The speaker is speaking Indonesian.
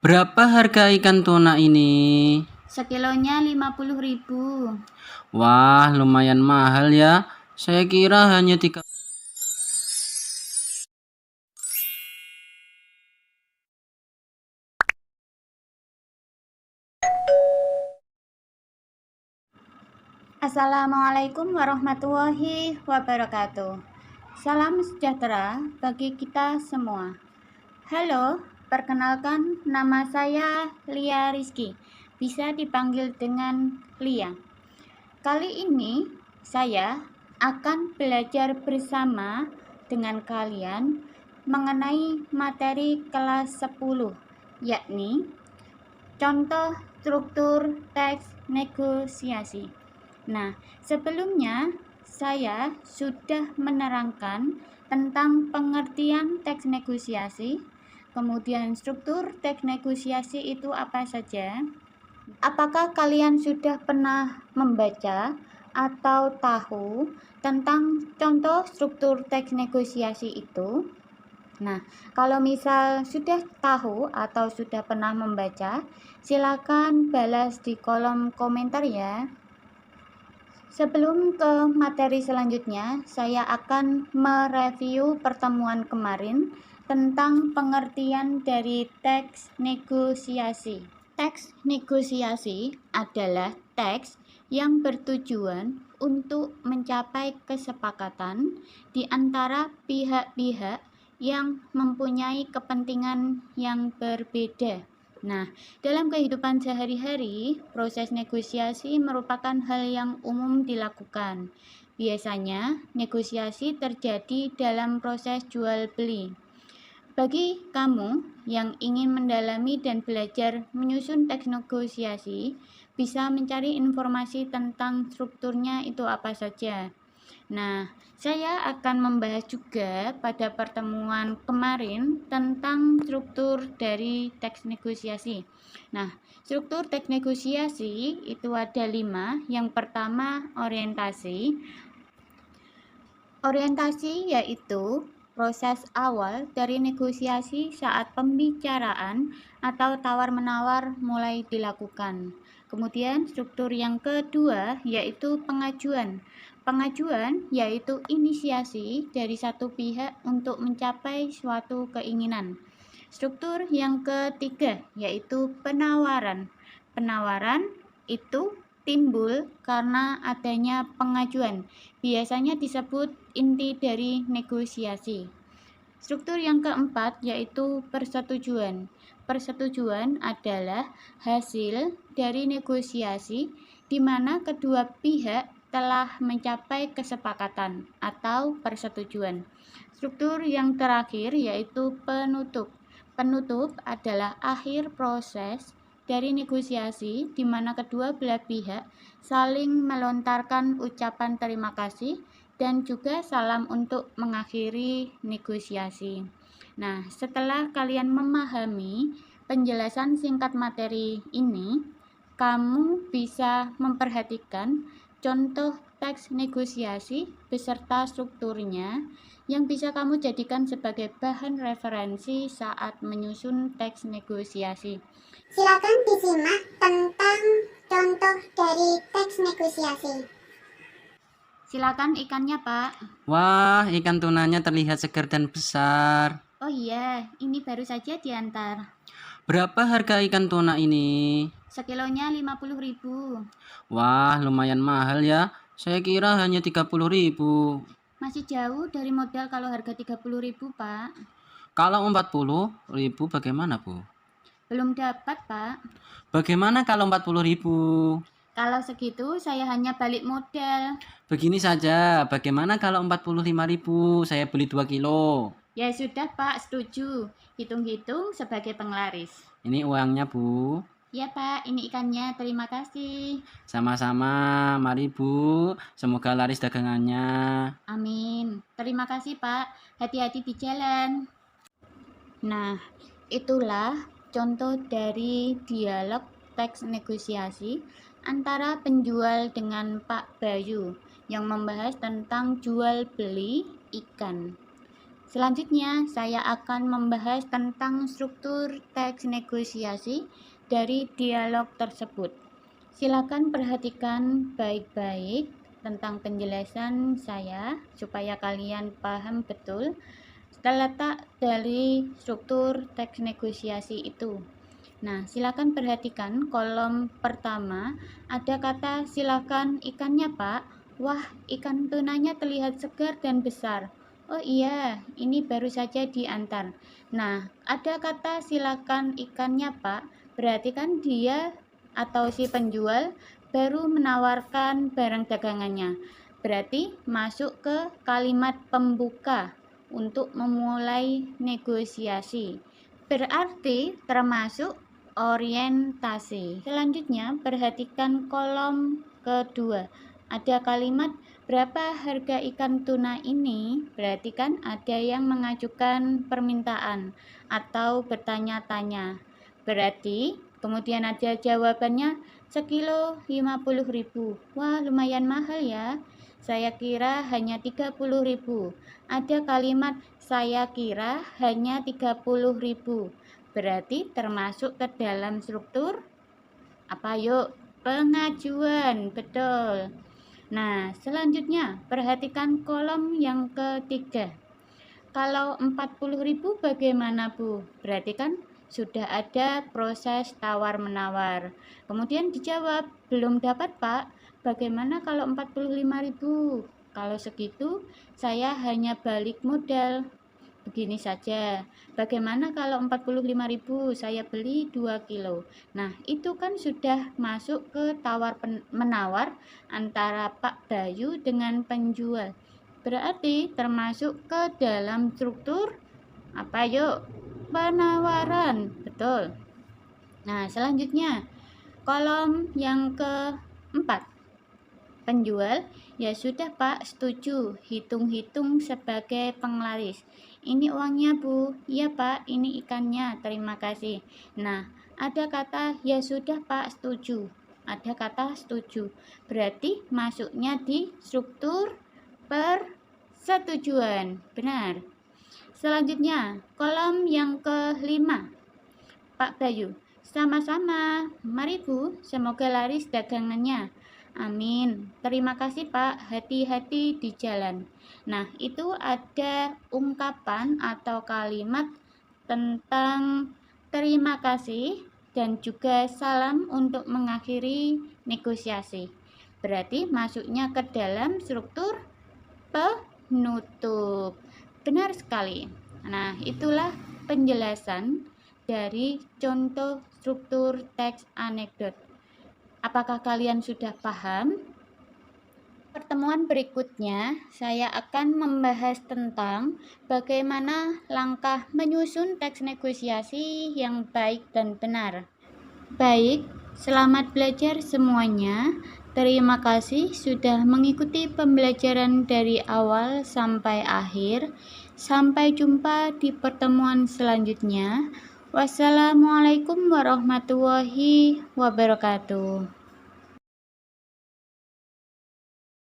Berapa harga ikan tuna ini? Sekilonya 50.000. Wah, lumayan mahal ya. Saya kira hanya 3. Assalamualaikum warahmatullahi wabarakatuh. Salam sejahtera bagi kita semua. Halo, perkenalkan nama saya Lia Rizky. Bisa dipanggil dengan Lia. Kali ini saya akan belajar bersama dengan kalian mengenai materi kelas 10, yakni contoh struktur teks negosiasi. Nah, sebelumnya saya sudah menerangkan tentang pengertian teks negosiasi, kemudian struktur teks negosiasi itu apa saja. Apakah kalian sudah pernah membaca atau tahu tentang contoh struktur teks negosiasi itu? Nah, kalau misal sudah tahu atau sudah pernah membaca, silakan balas di kolom komentar ya. Sebelum ke materi selanjutnya, saya akan mereview pertemuan kemarin tentang pengertian dari teks negosiasi. Teks negosiasi adalah teks yang bertujuan untuk mencapai kesepakatan di antara pihak-pihak yang mempunyai kepentingan yang berbeda. Nah, dalam kehidupan sehari-hari, proses negosiasi merupakan hal yang umum dilakukan. Biasanya, negosiasi terjadi dalam proses jual beli. Bagi kamu yang ingin mendalami dan belajar menyusun teks negosiasi, bisa mencari informasi tentang strukturnya itu apa saja. Nah, saya akan membahas juga pada pertemuan kemarin tentang struktur dari teks negosiasi. Nah, struktur teks negosiasi itu ada 5. Yang pertama, orientasi. Orientasi yaitu proses awal dari negosiasi saat pembicaraan atau tawar-menawar mulai dilakukan. Kemudian struktur yang kedua yaitu pengajuan. Pengajuan yaitu inisiasi dari satu pihak untuk mencapai suatu keinginan. Struktur yang ketiga yaitu penawaran. Penawaran itu timbul karena adanya pengajuan. Biasanya disebut inti dari negosiasi. Struktur yang keempat yaitu persetujuan. Persetujuan adalah hasil dari negosiasi di mana kedua pihak telah mencapai kesepakatan atau persetujuan. Struktur yang terakhir yaitu penutup. Penutup adalah akhir proses dari negosiasi di mana kedua belah pihak saling melontarkan ucapan terima kasih dan juga salam untuk mengakhiri negosiasi. Nah, setelah kalian memahami penjelasan singkat materi ini, kamu bisa memperhatikan contoh teks negosiasi beserta strukturnya yang bisa kamu jadikan sebagai bahan referensi saat menyusun teks negosiasi. Silakan disimak tentang contoh dari teks negosiasi. Silakan ikannya, Pak. Wah, ikan tunanya terlihat segar dan besar. Oh iya, ini baru saja diantar. Berapa harga ikan tuna ini? Sekilonya 50.000. Wah, lumayan mahal ya. Saya kira hanya 30.000. Masih jauh dari modal kalau harga 30.000, Pak. Kalau 40.000 bagaimana, Bu? Belum dapat, Pak. Bagaimana kalau 40.000? Kalau segitu saya hanya balik modal. Begini saja, bagaimana kalau 45.000? Saya beli 2 kilo. Ya sudah, Pak, setuju. Hitung-hitung sebagai penglaris. Ini uangnya, Bu. Ya, Pak, ini ikannya. Terima kasih. Sama-sama, mari Bu. Semoga laris dagangannya. Amin. Terima kasih, Pak. Hati-hati di jalan. Nah, itulah contoh dari dialog teks negosiasi antara penjual dengan Pak Bayu yang membahas tentang jual beli ikan. Selanjutnya, saya akan membahas tentang struktur teks negosiasi dari dialog tersebut. Silakan perhatikan baik-baik tentang penjelasan saya supaya kalian paham betul letak dari struktur teks negosiasi itu. Nah, silakan perhatikan kolom pertama, ada kata silakan ikannya, Pak. Wah, ikan tunanya terlihat segar dan besar. Oh iya, ini baru saja diantar. Nah, ada kata silakan ikannya, Pak. Berarti kan dia atau si penjual baru menawarkan barang dagangannya. Berarti masuk ke kalimat pembuka untuk memulai negosiasi. Berarti termasuk orientasi. Selanjutnya, perhatikan kolom kedua. Ada kalimat berapa harga ikan tuna ini? Berarti kan ada yang mengajukan permintaan atau bertanya-tanya. Berarti kemudian ada jawabannya sekilo 50.000. Wah, lumayan mahal ya. Saya kira hanya 30.000. Ada kalimat saya kira hanya 30.000. Berarti termasuk ke dalam struktur apa yuk? Pengajuan, betul. Nah, selanjutnya perhatikan kolom yang ketiga. Kalau 40.000 bagaimana, Bu? Berarti kan sudah ada proses tawar-menawar. Kemudian dijawab, belum dapat, Pak. Bagaimana kalau 45.000? Kalau segitu, saya hanya balik modal. Begini saja, bagaimana kalau 45.000 saya beli 2 kilo. Nah, itu kan sudah masuk ke tawar-menawar antara Pak Bayu dengan penjual. Berarti termasuk ke dalam struktur apa yuk? Penawaran, betul. Nah, selanjutnya kolom yang keempat. Penjual, ya sudah Pak, setuju. Hitung-hitung sebagai penglaris. Ini uangnya Bu. Iya Pak, ini ikannya. Terima kasih. Nah, ada kata ya sudah Pak, setuju. Ada kata setuju. Berarti masuknya di struktur persetujuan. Benar. Selanjutnya, kolom yang kelima. Pak Bayu, sama-sama. Mari Bu, semoga laris dagangannya. Amin. Terima kasih Pak, hati-hati di jalan. Nah, itu ada ungkapan atau kalimat tentang terima kasih dan juga salam untuk mengakhiri negosiasi. Berarti masuknya ke dalam struktur penutup. Benar sekali. Nah, itulah penjelasan dari contoh struktur teks anekdot. Apakah kalian sudah paham? Pertemuan berikutnya, saya akan membahas tentang bagaimana langkah menyusun teks negosiasi yang baik dan benar. Baik, selamat belajar semuanya. Terima kasih sudah mengikuti pembelajaran dari awal sampai akhir. Sampai jumpa di pertemuan selanjutnya. Wassalamualaikum warahmatullahi wabarakatuh.